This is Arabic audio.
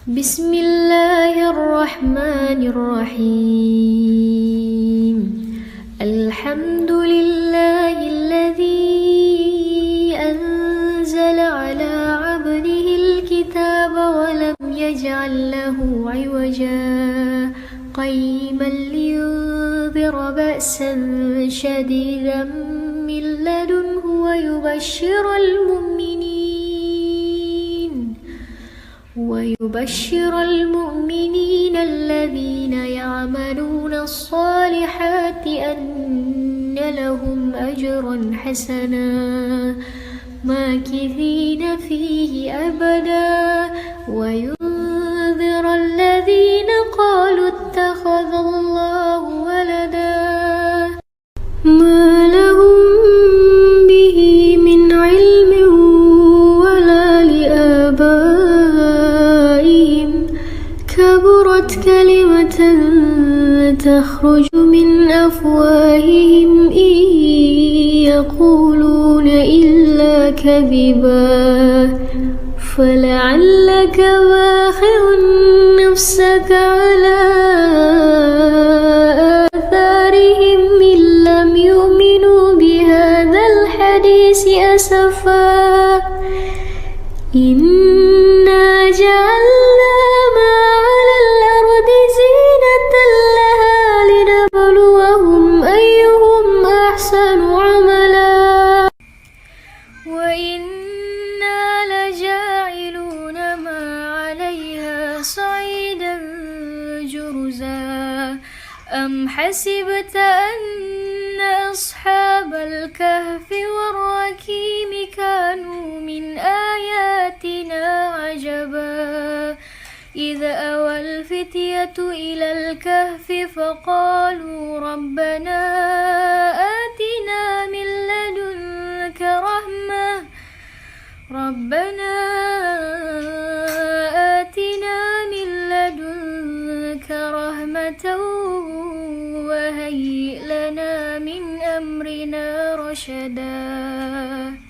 بسم الله الرحمن الرحيم. الحمد لله الذي أنزل على عبده الكتاب ولم يجعل له عوجا قيما لينذر بأسا شديدا من لدنه ويبشر المؤمنين الذين يعملون الصالحات أن لهم أجرا حسنا ماكثين فيه أبدا وينذر الذين قالوا اتخذ الله ولدا ما لهم به من علم ولا لآبائهم كبرت كلمة تخرج من أفواههم إن يقولون إلا كذبا فلعلك باخع نفسك على آثارهم إن لم يؤمنوا بهذا الحديث أسفا إنا جعلنا ما على الأرض زينة لها لنبلوهم أيهم أحسن عملا وإنا لجاعلون ما عليها صعيدا جرزا أم حسبت أن أصحاب الكهف والرقيم كانوا من آياتنا عجبا إذ أوى الفتية إلى الكهف فقالوا ربنا آتنا من لدنك رحمة وهيئ لنا من أمرنا رشدا.